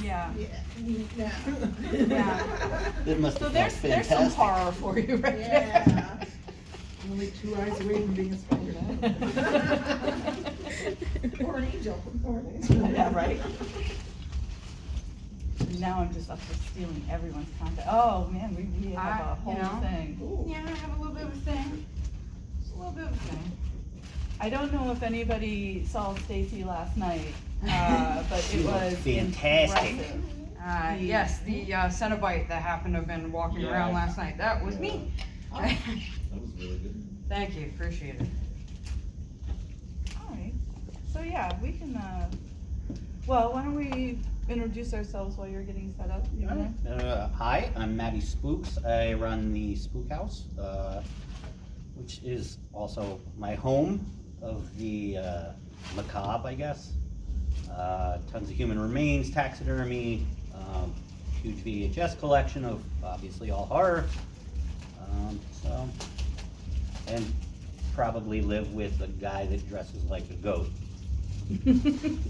Yeah. Yeah. Yeah. It must So have there's felt some fantastic. horror for you right there. Yeah. Only 2 eyes away from being a spider. Or an angel. Or an angel. Yeah, right. Now I'm just up to stealing everyone's content. Oh man, we have a whole you know. thing. Ooh. Yeah, I have a little bit of a thing. Just a little bit of a thing. I don't know if anybody saw Stacy last night, but She it looked was fantastic. impressive. Yes, the Cenobite that happened to have been walking around last night, that was me. Oh. That was really good. Thank you, appreciate it. All right. So yeah, we can. Well, why don't we introduce ourselves while you're getting set up? You wanna? Hi, I'm Matty Spooks. I run the Spook.Haus, which is also my home of the macabre, I guess. Tons of human remains, taxidermy, huge VHS collection of obviously all horror. And probably live with a guy that dresses like a goat.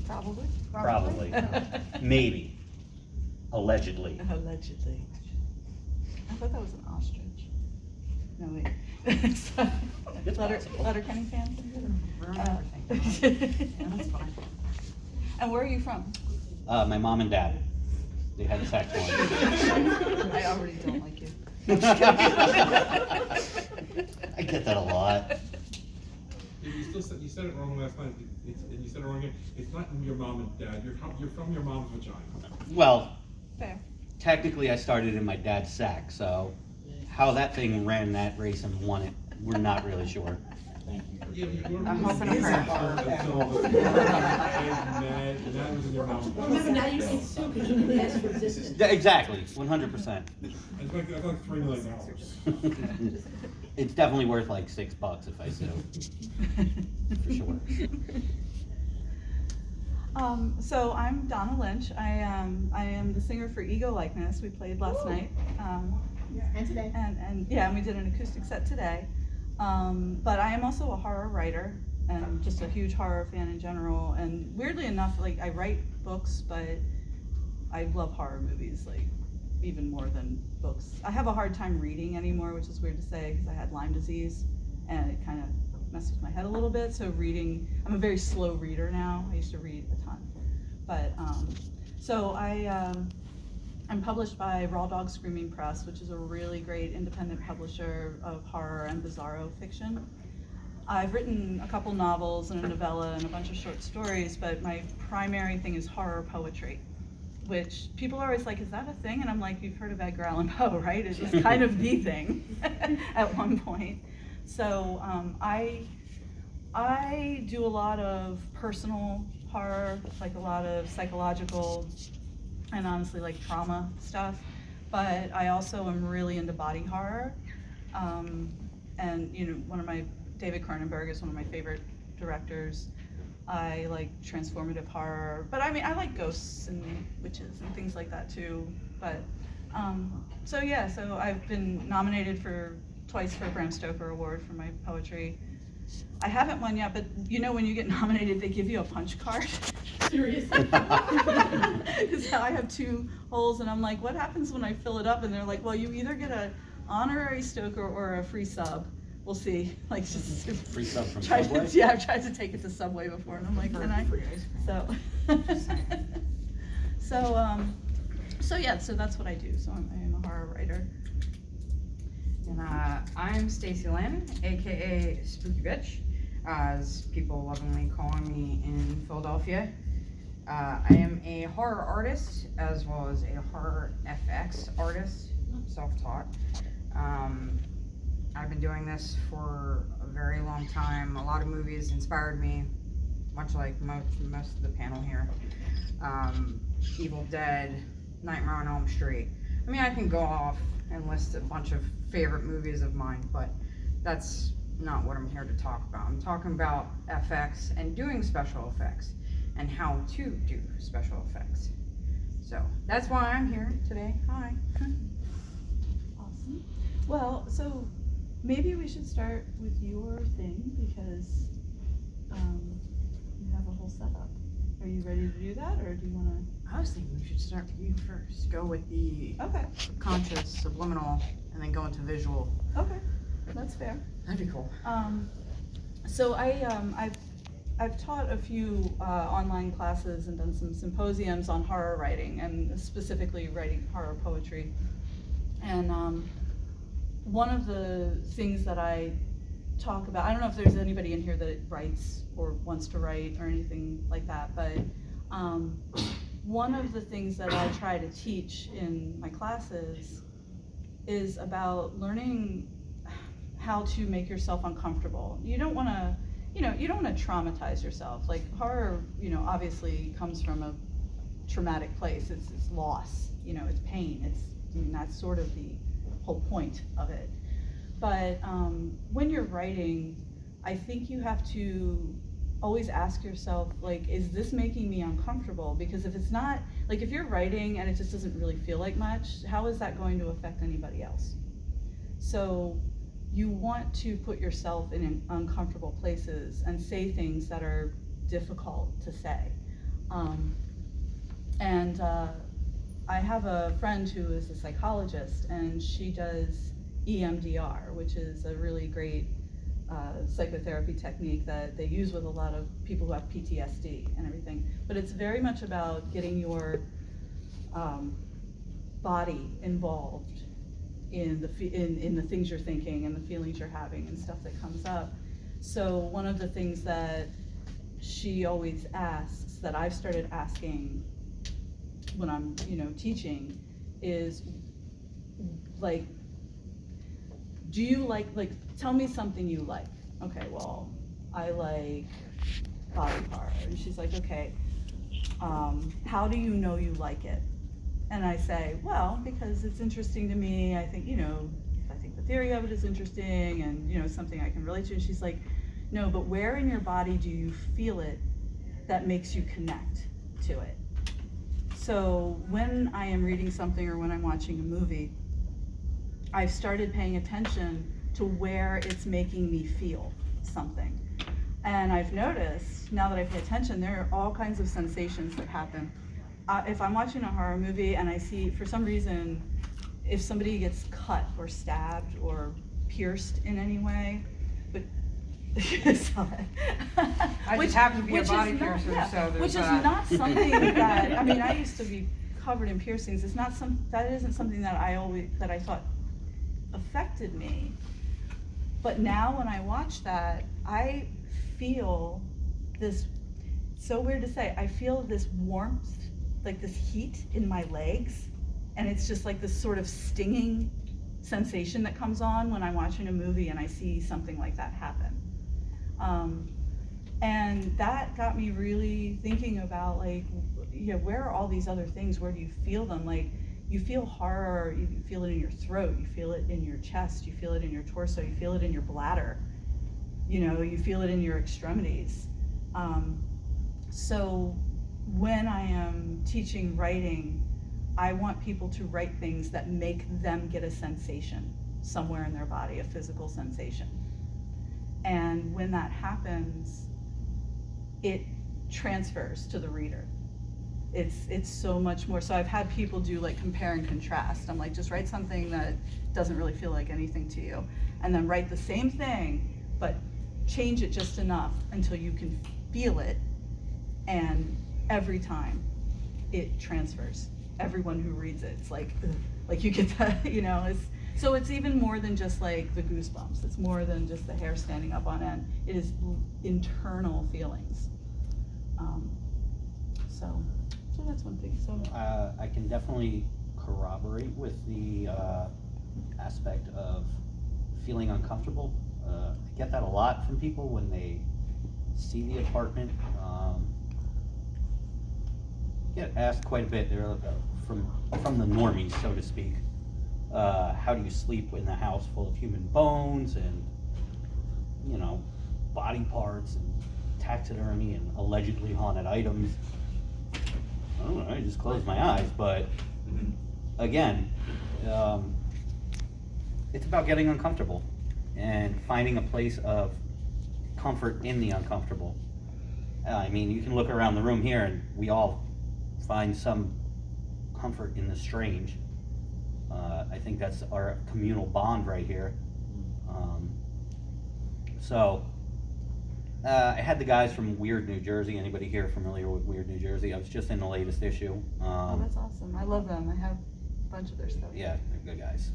Probably. Probably. Maybe. Allegedly. Allegedly. I thought that was an ostrich. No, wait. It's possible. Letterkenny fans? Ruin everything. Yeah, that's fine. And where are you from? My mom and dad. They had sex once. I already don't like you. I get that a lot. You said it wrong last night, and you said it wrong again. It's not your mom and dad, you're from your mom's vagina. Well, Fair. technically I started in my dad's sack, so how that thing ran that race and won it, we're not really sure. I'm hoping a prayer. And that was in your mom's vagina. Remember, now you can sue because you didn't ask for resistance. Yeah, exactly, 100%. It's like $3 million. It's definitely worth like $6 if I sue, for sure. So I'm Donna Lynch. I am the singer for Ego Likeness. We played last night. And today. And yeah, and we did an acoustic set today. But I am also a horror writer and just a huge horror fan in general. And weirdly enough, like I write books, but I love horror movies like even more than books. I have a hard time reading anymore, which is weird to say because I had Lyme disease and it kind of messed with my head a little bit. So reading, I'm a very slow reader now. I used to read a ton, but so I'm published by Raw Dog Screaming Press, which is a really great independent publisher of horror and bizarro fiction. I've written a couple novels and a novella and a bunch of short stories, but my primary thing is horror poetry, which people are always like, is that a thing? And I'm like, you've heard of Edgar Allan Poe, right? It was kind of the thing at one point. So I do a lot of personal horror, like a lot of psychological and honestly like trauma stuff, but I also am really into body horror. And you know, David Cronenberg is one of my favorite directors. I like transformative horror, but I mean, I like ghosts and witches and things like that too. But so yeah, so I've been nominated twice for a Bram Stoker Award for my poetry. I haven't won yet, but you know when you get nominated, they give you a punch card. Seriously. Because I have 2 holes, and I'm like, what happens when I fill it up? And they're like, well, you either get an honorary Stoker or a free sub. We'll see. Like, just Free sub from tried Subway? Yeah, I've tried to take it to Subway before, and I'm like, can I? So yeah, so that's what I do. So I am a horror writer. And I'm Stacy Lynn, aka Spooky Bitch, as people lovingly call me in Philadelphia. I am a horror artist as well as a horror FX artist, self-taught. I've been doing this for a very long time. A lot of movies inspired me, much like most of the panel here. Evil Dead, Nightmare on Elm Street. I mean, I can go off and list a bunch of favorite movies of mine, but that's not what I'm here to talk about. I'm talking about FX and doing special effects and how to do special effects. So that's why I'm here today. Hi. Awesome. Well, so maybe we should start with your thing because you have a whole setup. Are you ready to do that, or do you wanna? I was thinking we should start with you first. Go with the Okay, conscious, subliminal, and then go into visual. okay, that's fair. That'd be cool. So I've taught a few online classes and done some symposiums on horror writing, and specifically writing horror poetry. And one of the things that I talk about, I don't know if there's anybody in here that writes or wants to write or anything like that, but one of the things that I try to teach in my classes is about learning how to make yourself uncomfortable. You don't want to, you don't want to traumatize yourself. Like horror, obviously comes from a traumatic place. It's loss, it's pain. That's sort of the whole point of it. But when you're writing, I think you have to always ask yourself, like, is this making me uncomfortable? Because if it's not, like if you're writing and it just doesn't really feel like much, how is that going to affect anybody else? So you want to put yourself in uncomfortable places and say things that are difficult to say. I have a friend who is a psychologist, and she does EMDR, which is a really great psychotherapy technique that they use with a lot of people who have PTSD and everything. But it's very much about getting your body involved in the things you're thinking and the feelings you're having and stuff that comes up. So one of the things that she always asks, that I've started asking when I'm teaching, is like, do you like tell me something you like. Okay, well, I like body horror. And she's like, okay, how do you know you like it? And I say, well, because it's interesting to me. I think the theory of it is interesting, and something I can relate to. And she's like, no, but where in your body do you feel it that makes you connect to it? So when I am reading something or when I'm watching a movie, I've started paying attention to where it's making me feel something. And I've noticed, now that I pay attention, there are all kinds of sensations that happen. If I'm watching a horror movie and I see, for some reason, if somebody gets cut or stabbed or pierced in any way, but I just happen to be a body piercer, so there's which is not something that, I used to be covered in piercings. It's not that isn't something that I thought affected me. But now when I watch that, I feel this, so weird to say, I feel this warmth, like this heat in my legs, and it's just like this sort of stinging sensation that comes on when I'm watching a movie and I see something like that happen. And that got me really thinking about, like, where are all these other things? Where do you feel them? Like, you feel horror, you feel it in your throat, you feel it in your chest, you feel it in your torso, you feel it in your bladder, you feel it in your extremities. So when I am teaching writing, I want people to write things that make them get a sensation somewhere in their body, a physical sensation. And when that happens, it transfers to the reader. It's so much more. So I've had people do like compare and contrast. I'm like, just write something that doesn't really feel like anything to you, and then write the same thing, but change it just enough until you can feel it, and every time it transfers. Everyone who reads it, it's like, ugh, like you get that, so it's even more than just like the goosebumps. It's more than just the hair standing up on end. It is internal feelings. So that's one thing. So I can definitely corroborate with the aspect of feeling uncomfortable. I get that a lot from people when they see the apartment. Get asked quite a bit there from the normies, so to speak. How do you sleep in a house full of human bones and body parts and taxidermy and allegedly haunted items? I don't know, I just close my eyes, but again, it's about getting uncomfortable and finding a place of comfort in the uncomfortable. I mean, you can look around the room here and we all find some comfort in the strange. I think that's our communal bond right here. I had the guys from Weird New Jersey. Anybody here familiar with Weird New Jersey? I was just in the latest issue. Oh, that's awesome. I love them. I have a bunch of their stuff. Yeah, they're good guys.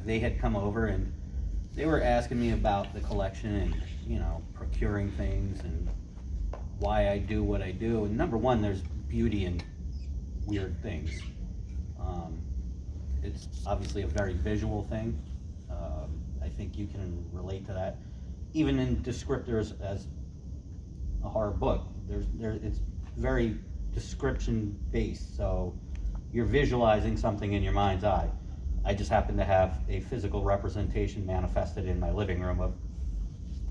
They had come over and they were asking me about the collection and, you know, procuring things and why I do what I do. And number one, there's beauty in weird things. It's obviously a very visual thing. I think you can relate to that. Even in descriptors as a horror book, it's very description based. So you're visualizing something in your mind's eye. I just happen to have a physical representation manifested in my living room of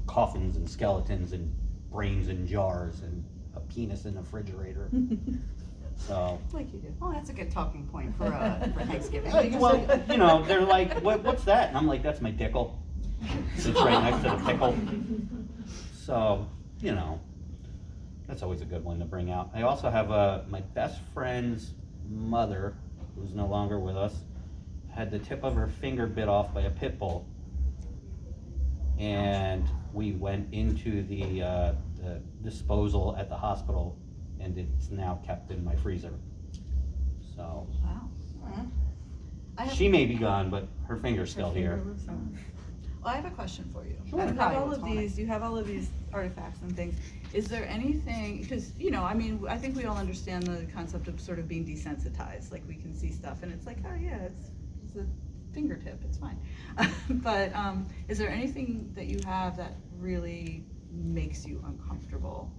coffins and skeletons and brains in jars and a penis in a refrigerator. So. Like you do. Oh, that's a good talking point for Thanksgiving. Well, you know, they're like, what's that? And I'm like, that's my dickle. It's right next to the pickle. So, you know, that's always a good one to bring out. I also have my best friend's mother, who's no longer with us, had the tip of her finger bit off by a pit bull. And we went into the disposal at the hospital, and it's now kept in my freezer. So, Wow. she may be gone, but her finger's still here. Well, I have a question for you. Sure. You have Probably all what's of on it. these. You have all of these artifacts and things. Is there anything? Because I mean, I think we all understand the concept of sort of being desensitized. Like we can see stuff, and it's like, oh yeah, it's a fingertip. It's fine. But is there anything that you have that really makes you uncomfortable?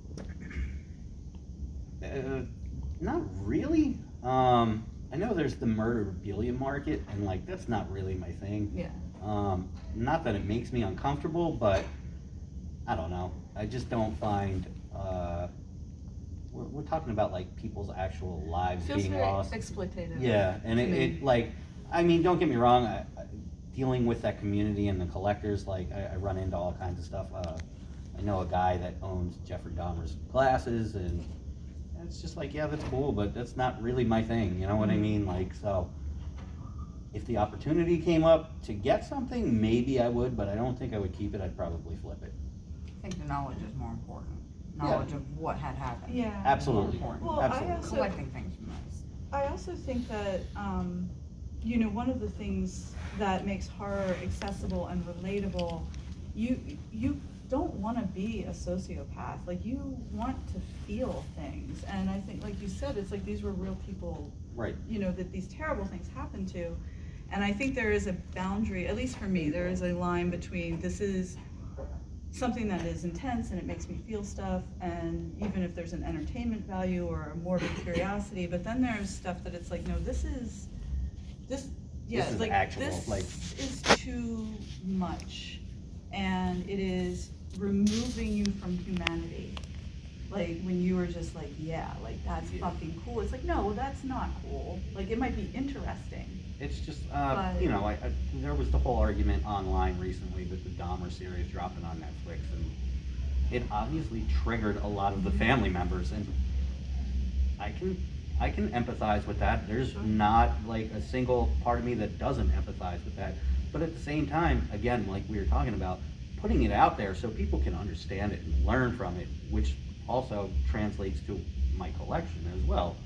Not really. I know there's the murderabilia market, and like that's not really my thing. Yeah. Not that it makes me uncomfortable, but I don't know. I just don't find. We're talking about like people's actual lives Feels being very lost. exploitative. Yeah, and to it me. like, I mean, don't get me wrong. Dealing with that community and the collectors, like I run into all kinds of stuff. I know a guy that owns Jeffrey Dahmer's glasses, and it's just like, yeah, that's cool, but that's not really my thing. You know what I mean? Like, so if the opportunity came up to get something, maybe I would, but I don't think I would keep it. I'd probably flip it. I think the knowledge is more important. Knowledge of what had happened. Yeah. Absolutely. Well, Absolutely. I also Collecting things from those. I also think that, one of the things that makes horror accessible and relatable, you don't want to be a sociopath. Like, you want to feel things. And I think, like you said, it's like these were real people, Right. that these terrible things happen to. And I think there is a boundary, at least for me, there is a line between this is something that is intense and it makes me feel stuff, and even if there's an entertainment value or a morbid curiosity, but then there's stuff that it's like, no, this is like actual, this like- is too much, and it is removing you from humanity. Like when you were just like, yeah, like that's fucking cool. It's like, no, that's not cool. Like it might be interesting. It's just, But- there was the whole argument online recently with the Dahmer series dropping on Netflix, and it obviously triggered a lot of the family members, and I can empathize with that. There's not like a single part of me that doesn't empathize with that. But at the same time, again, like we were talking about, putting it out there so people can understand it and learn from it, which also translates to my collection as well.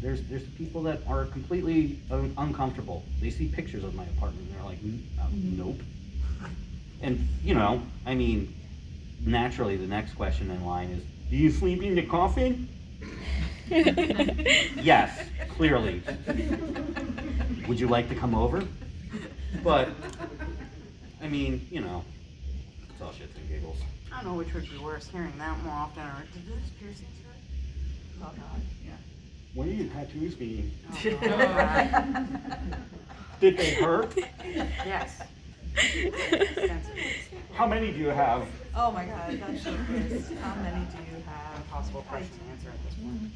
There's people that are completely uncomfortable. They see pictures of my apartment and they're like, nope. And, naturally the next question in line is, do you sleep in the coffin? Yes, clearly. Would you like to come over? But, it's all shits and giggles. I don't know which would be worse, hearing that more often, or did those piercings hurt? Oh God, yeah. What are your tattoos mean? Oh, God. Did they hurt? Yes. Sensitive. How many do you have? Oh my God, that's so gross. How many do you have? Impossible question to answer at this point.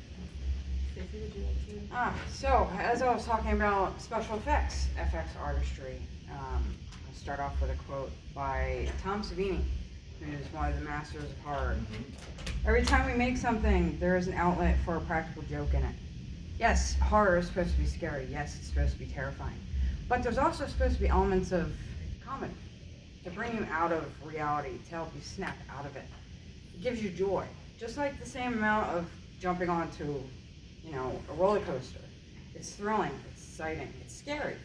Stacey, would you like to? So, as I was talking about special effects, FX artistry, I'll start off with a quote by Tom Savini. who's one of the masters of horror. Every time we make something, there is an outlet for a practical joke in it. Yes, horror is supposed to be scary. Yes, it's supposed to be terrifying. But there's also supposed to be elements of comedy to bring you out of reality, to help you snap out of it. It gives you joy, just like the same amount of jumping onto, a roller coaster. It's thrilling, it's exciting, it's scary.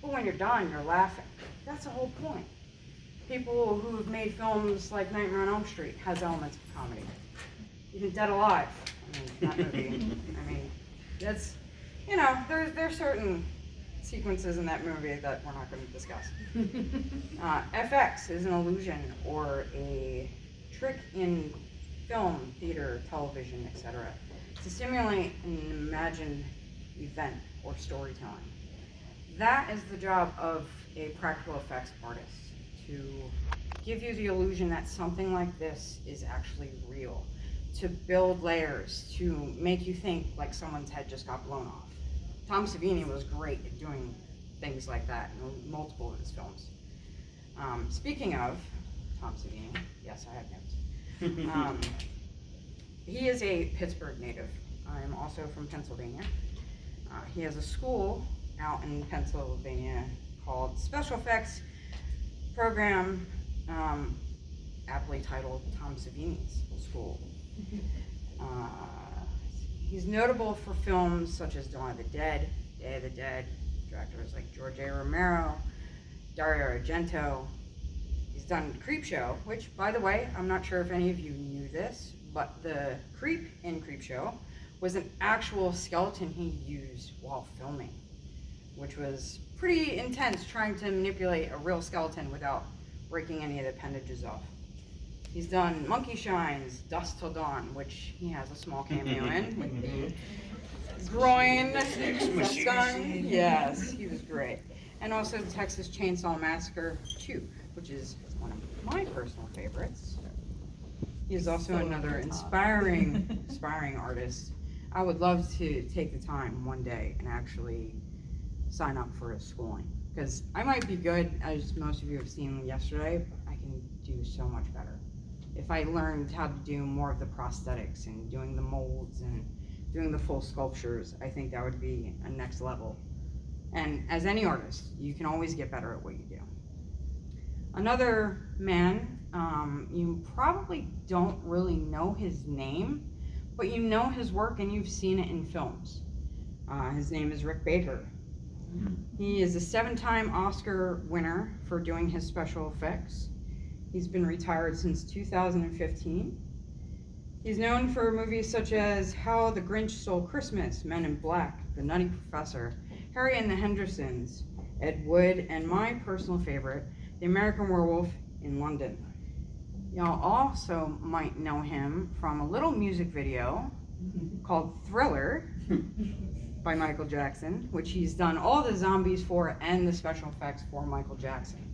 But when you're done, you're laughing. That's the whole point. People who have made films like Nightmare on Elm Street has elements of comedy. Even Dead Alive, that movie. That's, there's certain sequences in that movie that we're not going to discuss. FX is an illusion or a trick in film, theater, television, etc. to simulate an imagined event or storytelling. That is the job of a practical effects artist, to give you the illusion that something like this is actually real, to build layers, to make you think like someone's head just got blown off. Tom Savini was great at doing things like that in multiple of his films. Speaking of Tom Savini, yes, I have notes. He is a Pittsburgh native. I am also from Pennsylvania. He has a school out in Pennsylvania called Special Effects Program, aptly titled Tom Savini's School. He's notable for films such as Dawn of the Dead, Day of the Dead, directors like George A. Romero, Dario Argento. He's done Creepshow, which, by the way, I'm not sure if any of you knew this, but the creep in Creepshow was an actual skeleton he used while filming, which was pretty intense, trying to manipulate a real skeleton without breaking any of the appendages off. He's done Monkey Shines, Dusk Till Dawn, which he has a small cameo in, with the groin son. Yes, he was great. And also the Texas Chainsaw Massacre 2, which is one of my personal favorites. He is also another inspiring artist. I would love to take the time one day and actually sign up for his schooling, because I might be good, as most of you have seen yesterday, but I can do so much better. If I learned how to do more of the prosthetics and doing the molds and doing the full sculptures, I think that would be a next level. And as any artist, you can always get better at what you do. Another man, you probably don't really know his name, but you know his work and you've seen it in films. His name is Rick Baker. He is a 7-time Oscar winner for doing his special effects. He's been retired since 2015. He's known for movies such as How the Grinch Stole Christmas, Men in Black, The Nutty Professor, Harry and the Hendersons, Ed Wood, and my personal favorite, The American Werewolf in London. Y'all also might know him from a little music video called Thriller by Michael Jackson, which he's done all the zombies for and the special effects for Michael Jackson.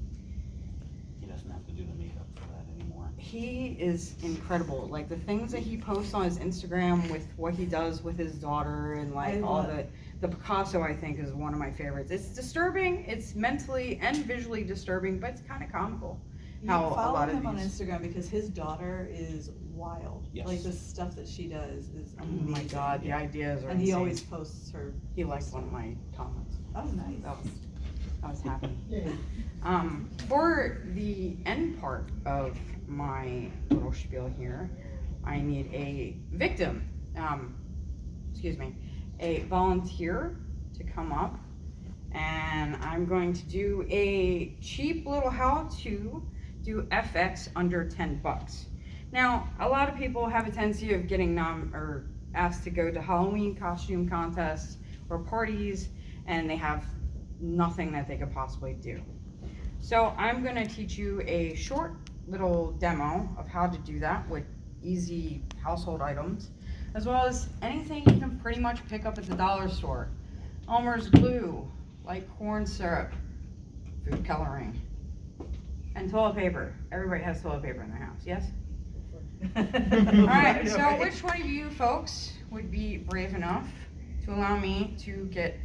He doesn't have to do the makeup for that anymore. He is incredible. Like the things that he posts on his Instagram with what he does with his daughter and like all the Picasso, I think, is one of my favorites. It's disturbing, it's mentally and visually disturbing, but it's kind of comical. How a follow lot of him on these... Instagram because his daughter is wild. Yes. Like the stuff that she does is Oh amazing. my god, the ideas are And he insane. always posts her. He liked one of my comments. Oh, nice. I was happy. For the end part of my little spiel here, I need a victim, a volunteer to come up, and I'm going to do a cheap little how-to do FX under 10 bucks. Now, a lot of people have a tendency of getting asked to go to Halloween costume contests or parties, and they have nothing that they could possibly do. So I'm going to teach you a short little demo of how to do that with easy household items, as well as anything you can pretty much pick up at the dollar store. Elmer's glue, like corn syrup, food coloring, and toilet paper. Everybody has toilet paper in their house, yes? Alright, so which one of you folks would be brave enough to allow me to get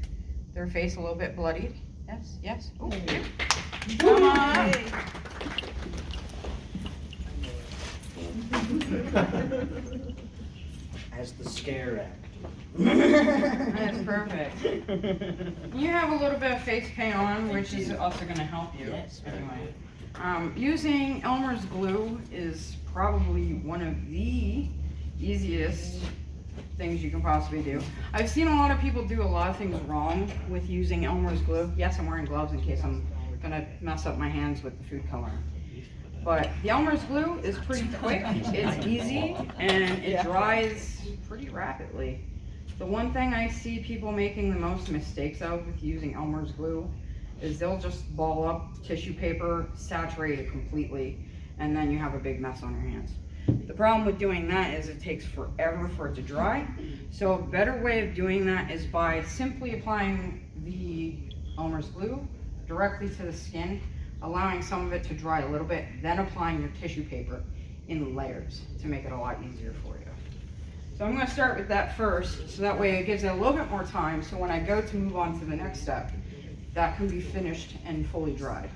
their face a little bit bloodied? Yes, yes. Oh, you. Come on. As the scare actor. That's perfect. You have a little bit of face paint on, which is also gonna help you. Yes, very Anyway. good. Using Elmer's glue is probably one of the easiest things you can possibly do. I've seen a lot of people do a lot of things wrong with using Elmer's glue. Yes, I'm wearing gloves in case I'm gonna mess up my hands with the food coloring. But the Elmer's glue is pretty quick, it's easy, and it dries pretty rapidly. The one thing I see people making the most mistakes of with using Elmer's glue is they'll just ball up tissue paper, saturate it completely, and then you have a big mess on your hands. The problem with doing that is it takes forever for it to dry. So a better way of doing that is by simply applying the Elmer's glue directly to the skin, allowing some of it to dry a little bit, then applying your tissue paper in layers to make it a lot easier for you. So I'm gonna start with that first, so that way it gives it a little bit more time, so when I go to move on to the next step, that can be finished and fully dried.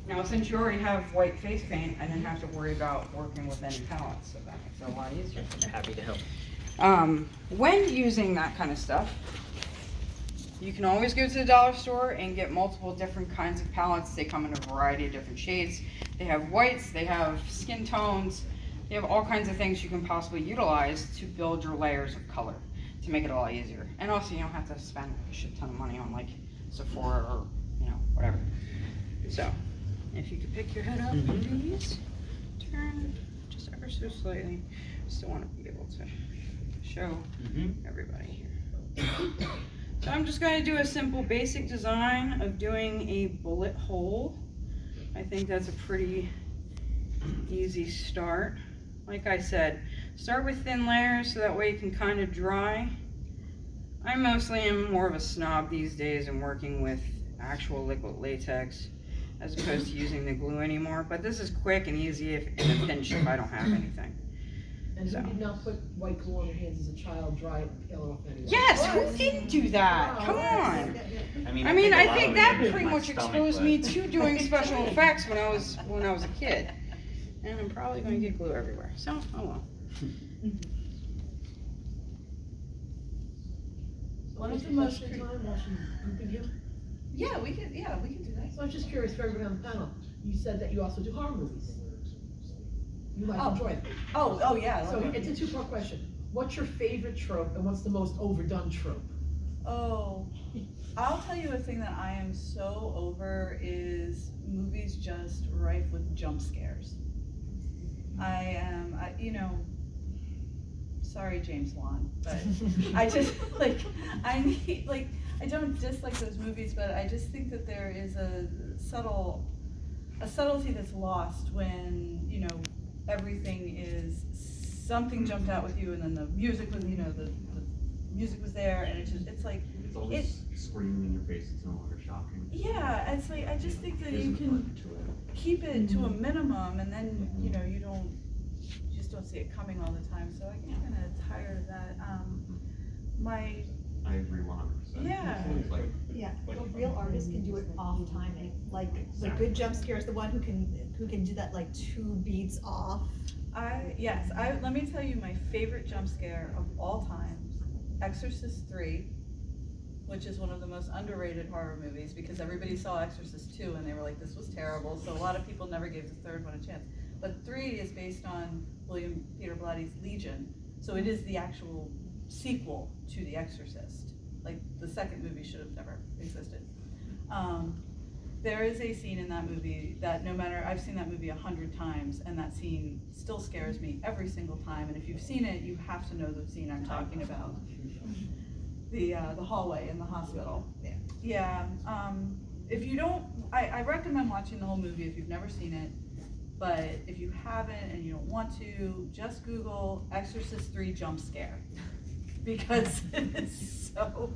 Now, since you already have white face paint, I didn't have to worry about working with any palettes, so that makes it a lot easier. Happy to help. When using that kind of stuff, you can always go to the dollar store and get multiple different kinds of palettes. They come in a variety of different shades. They have whites, they have skin tones, they have all kinds of things you can possibly utilize to build your layers of color to make it a lot easier. And also, you don't have to spend a shit ton of money on like Sephora or, whatever. So, if you could pick your head up, please, turn just ever so slightly. Still want to be able to show everybody here. So I'm just going to do a simple basic design of doing a bullet hole. I think that's a pretty easy start. Like I said, start with thin layers so that way you can kind of dry. I mostly am more of a snob these days and working with actual liquid latex as opposed to using the glue anymore, but this is quick and easy if in a pinch if I don't have anything. And who did not put white glue on your hands as a child, dry it, peel it off anyway? Yes, who didn't do that? Come on. I think that pretty much exposed me to doing special effects when I was a kid. And I'm probably gonna get glue everywhere, so, oh well. One of the most time watching Gooping You. Yeah, we can do that. So I was just curious for everybody on the panel, you said that you also do horror movies. You might enjoy them. Oh, yeah. So it's a two-part question. What's your favorite trope and what's the most overdone trope? Oh, I'll tell you a thing that I am so over is movies just rife with jump scares. Sorry, James Wan, but I just, I don't dislike those movies, but I just think that there is a subtlety that's lost when, everything is, something jumped out with you and then the music was, the music was there and it's like, It's always screaming in your face, it's no longer shocking. yeah, it's like, I just think that you can keep it to a minimum and then, you just don't see it coming all the time, so I get kind of tired of that. I agree 100%. Yeah. It's like, Yeah, a real artist can do it off timing, like the good jump scare is the one who can do that like 2 beats off. Let me tell you my favorite jump scare of all time, Exorcist 3, which is one of the most underrated horror movies because everybody saw Exorcist 2 and they were like, this was terrible, so a lot of people never gave the third one a chance. But 3 is based on William Peter Blatty's Legion, so it is the actual sequel to The Exorcist. Like, the second movie should have never existed. There is a scene in that movie that no matter, I've seen that movie 100 times, and that scene still scares me every single time, and if you've seen it, you have to know the scene I'm talking about. The hallway in the hospital. Yeah, if you don't, I recommend watching the whole movie if you've never seen it, but if you haven't and you don't want to, just Google Exorcist 3 jump scare, because it is so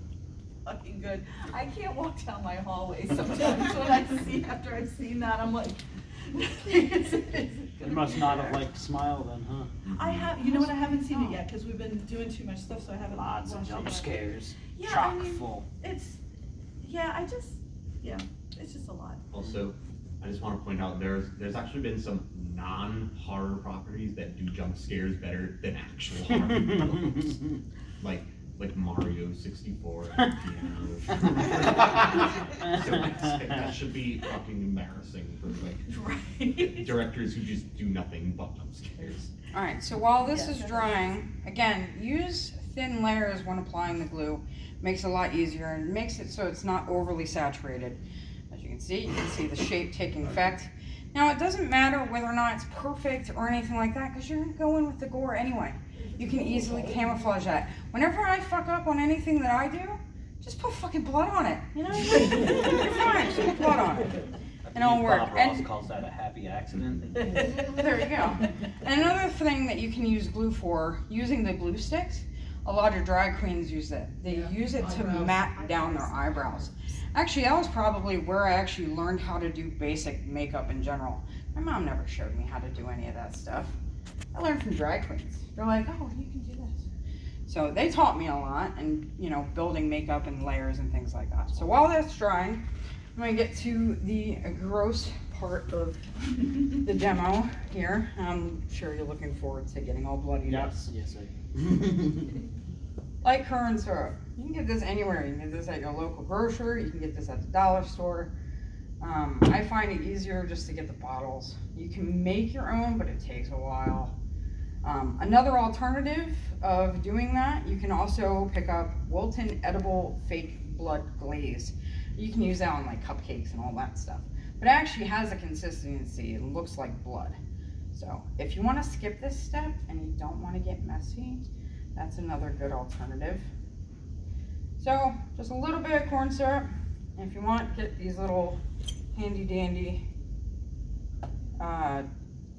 fucking good. I can't walk down my hallway sometimes after I've seen that, I'm like, You must not have Smile then, huh? I have, you know what, I haven't seen it yet, because we've been doing too much stuff, so I haven't Lots of watched it jump yet. scares, Yeah, chock I mean, full. it's just a lot. Also, I just want to point out there's actually been some non-horror properties that do jump scares better than actual horror films. Like Mario 64 and Piano. So that should be fucking embarrassing for Right. directors who just do nothing but jump scares. Alright, so while this Yeah, is drying, again, use thin layers when applying the glue. Makes it a lot easier and makes it so it's not overly saturated. As you can see the shape taking effect. Now it doesn't matter whether or not it's perfect or anything like that, because you're gonna go in with the gore anyway. You can easily camouflage that. Whenever I fuck up on anything that I do, just put fucking blood on it. You know, you're fine, just put blood on it. And it'll work. Bob Ross calls that a happy accident. There you go. And another thing that you can use glue for, using the glue sticks, a lot of drag queens use it. They use it to Eyebrows. mat down their eyebrows. Actually, that was probably where I actually learned how to do basic makeup in general. My mom never showed me how to do any of that stuff. I learned from drag queens. They're like, oh, you can do this. So they taught me a lot, and building makeup and layers and things like that. So while that's drying, I'm gonna get to the gross part of the demo here. I'm sure you're looking forward to getting all bloodied up. Yes, I. Like corn syrup. You can get this anywhere. You can get this at your local grocery. You can get this at the dollar store. I find it easier just to get the bottles. You can make your own, but it takes a while. Another alternative of doing that, you can also pick up Wilton edible fake blood glaze. You can use that on like cupcakes and all that stuff. But it actually has a consistency. It looks like blood. So if you want to skip this step and you don't want to get messy, that's another good alternative. So just a little bit of corn syrup. And if you want, get these little handy dandy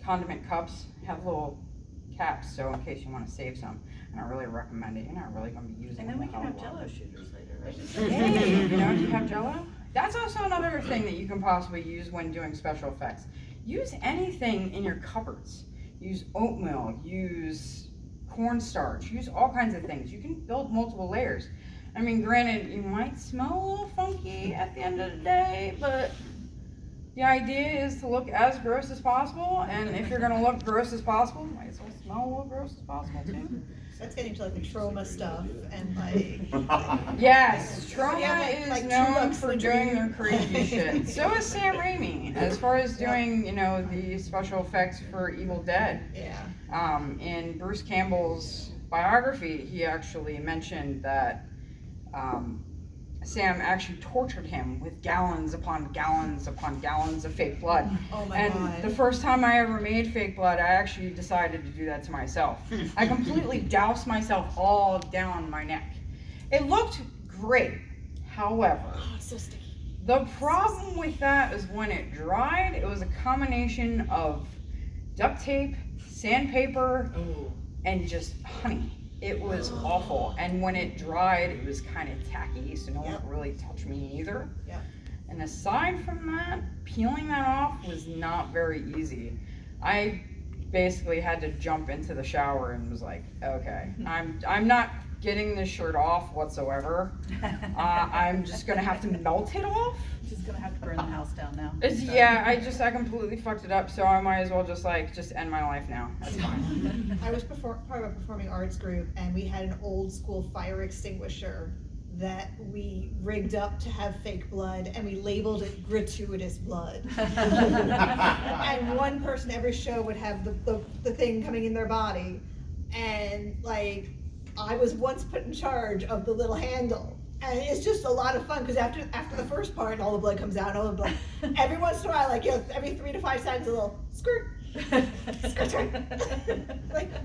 condiment cups. Have little caps, so in case you want to save some. And I really recommend it. You're not really going to be using And then we them can a have whole lot. Jello shooters later, right? Hey, if you have Jello? That's also another thing that you can possibly use when doing special effects. Use anything in your cupboards. Use oatmeal, use cornstarch, use all kinds of things. You can build multiple layers. I mean, granted, you might smell a little funky at the end of the day, but the idea is to look as gross as possible, and if you're gonna look gross as possible, you might as well smell a little gross as possible too. That's getting to like the trauma stuff and like. Yes, trauma Yeah, is like known True for Lux doing their crazy shit. So is Sam Raimi, as far as doing, the special effects for Evil Dead. Yeah. In Bruce Campbell's biography, he actually mentioned that Sam actually tortured him with gallons upon gallons upon gallons of fake blood. Oh my And God. the first time I ever made fake blood, I actually decided to do that to myself. I completely doused myself all down my neck. It looked great. However, Oh, it's so sticky. the problem with that is when it dried, it was a combination of duct tape, sandpaper, Oh. and just honey. It was awful. And when it dried, it was kind of tacky, so no one could really touch me either. Yep. And aside from that, peeling that off was not very easy. I basically had to jump into the shower and was like, okay, I'm not getting this shirt off whatsoever. I'm just gonna have to melt it off. Just gonna have to burn the house down now. I completely fucked it up, so I might as well just end my life now. That's fine. I was part of a performing arts group, and we had an old school fire extinguisher that we rigged up to have fake blood, and we labeled it gratuitous blood. And one person every show would have the thing coming in their body, and like I was once put in charge of the little handle. And it's just a lot of fun because after the first part, all the blood comes out, all the blood. Every once in a while, every 3 to 5 seconds, a little skirt, skirt,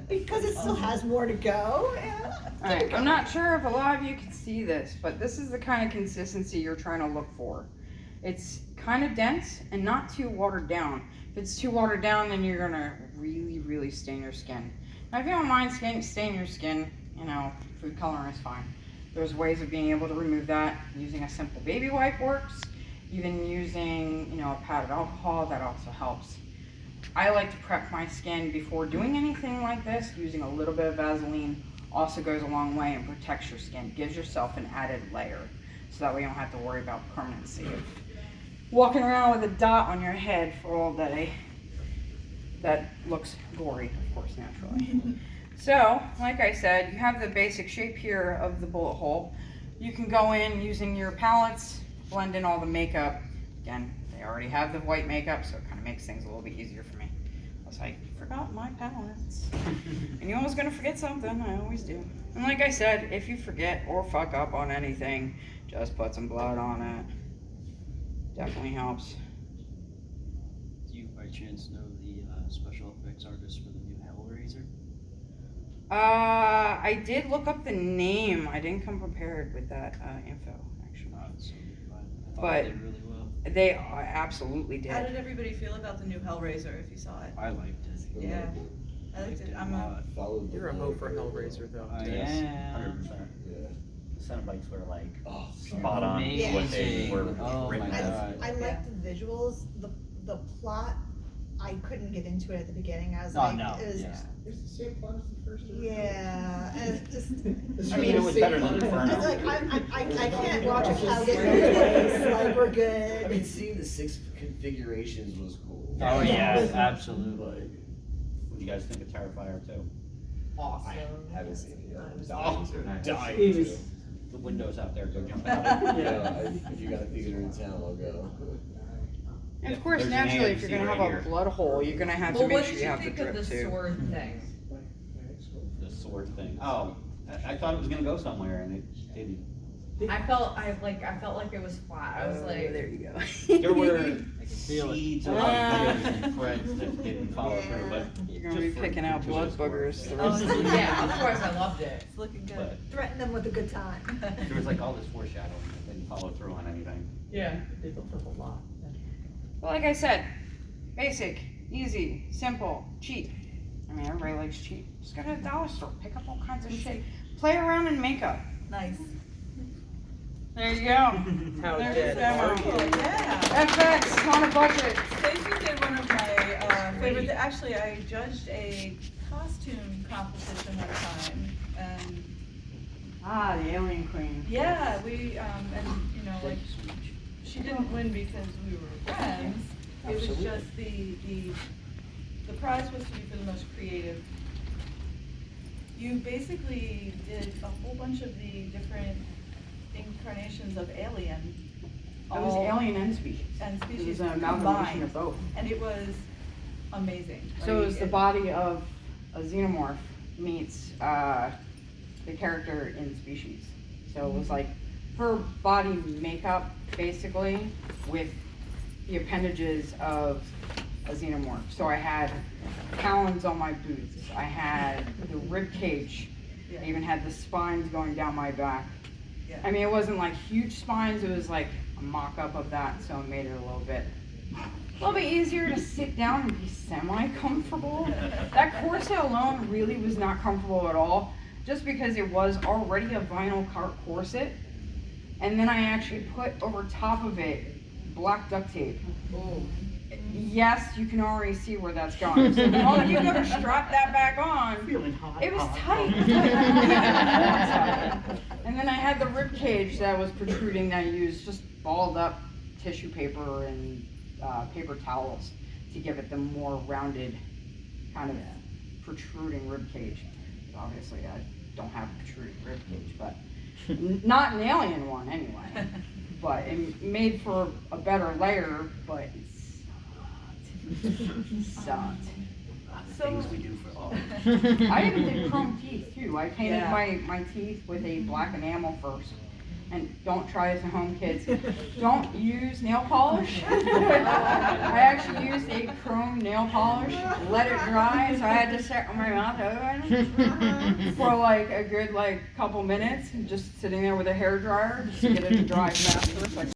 because it still has more to go. Yeah. Alright, I'm not sure if a lot of you can see this, but this is the kind of consistency you're trying to look for. It's kind of dense and not too watered down. If it's too watered down, then you're gonna really, really stain your skin. Now, if you don't mind staining your skin, food coloring is fine. There's ways of being able to remove that. Using a simple baby wipe works. Even using, a pad of alcohol, that also helps. I like to prep my skin before doing anything like this. Using a little bit of Vaseline also goes a long way and protects your skin. Gives yourself an added layer. So that way you don't have to worry about permanency of walking around with a dot on your head for all day. That looks gory, of course, naturally. So, like I said, you have the basic shape here of the bullet hole. You can go in using your palettes, blend in all the makeup. Again, they already have the white makeup, so it kind of makes things a little bit easier for me. I was like, forgot my palettes. And you're always gonna forget something, I always do. And like I said, if you forget or fuck up on anything, just put some blood on it. Definitely helps. Do you by chance know the special effects artist for the new Hellraiser? I did look up the name. I didn't come prepared with that info, actually. I thought But- they did really well. They absolutely How did. did everybody feel about the new Hellraiser, if you saw it? I liked it. Yeah, I liked it. I'm a, Followed You're a hoe for Hellraiser, though. I Yes, am. 100%. Yeah. The Cenobites were like Oh, spot on Yeah. what they were Oh written my as. God. I liked the visuals, the plot, I couldn't get into it at the beginning, I was Oh, like, no, it was, yeah. It's the same plot as the first one. yeah, and it's just, I mean, it was better than it's Inferno. like, I can't watch a cow get no place, like, we're good. I mean, seeing the 6 configurations was cool. Oh yeah, absolutely. Like, What do you guys think of Terrifier 2? Awesome. I haven't seen it yet. I'm Oh, dying to. nice. Dying to. The windows out there, go jump out. If you got a theater in town, I'll go. And Yeah, of course, there's an naturally, if you're AMC gonna right have here. a blood hole, you're gonna have to Well, make what sure did you you have the think drip of the too. sword thing? The sword thing. Oh, I thought it was gonna go somewhere and it didn't. I felt like it was flat. I was like, there you go. There were feel it. seeds of Ah. ideas and threads that didn't follow through, but You're gonna be just for picking out blood gratuitous boogers the work. rest of the yeah. Otherwise, I loved it. it's looking good. But Threaten them with a good time. there was like all this foreshadowing that didn't follow through on anything. Yeah. They built up a lot. Well, like I said, basic, easy, simple, cheap. I mean, everybody likes cheap. Just go to the dollar store, pick up all kinds of shit. Play around in makeup. Nice. There you go. How There's dead the demo. are Oh, you? yeah. FX on a budget. Stacy did one of my favorite, actually, I judged a costume competition one time, and Ah, the Alien Queen. yeah, we, and, you know, like, she didn't win because we were friends. It was Absolutely. just the prize was to be for the most creative. You basically did a whole bunch of the different incarnations of Alien. It was all- Alien and Species. And It species was an amalgamation combined, of both. and it was amazing. So it was Like, the body of a xenomorph meets the character in Species. So it was like her body makeup, basically, with the appendages of a xenomorph. So I had talons on my boots. I had the rib cage. Yeah. I even had the spines going down my back. Yeah. I mean, it wasn't like huge spines. It was like a mock-up of that, so it made it a little bit easier to sit down and be semi-comfortable. That corset alone really was not comfortable at all, just because it was already a vinyl corset, and then I actually put over top of it black duct tape. Yes, you can already see where that's going. So the moment you go to strap that back on, it was tight. And then I had the rib cage that was protruding that I used just balled up tissue paper and paper towels to give it the more rounded kind of protruding rib cage. Obviously, I don't have a protruding rib cage, but not an alien one anyway. But it made for a better layer, but it sucked. So, Things we do for all. I even did chrome teeth too. I painted Yeah. my teeth with a black enamel first. And don't try this at home, kids. Don't use nail polish. I actually used a chrome nail polish, let it dry, so I had to set my mouth open for like a good couple minutes, just sitting there with a hairdryer just to get it to dry faster. So I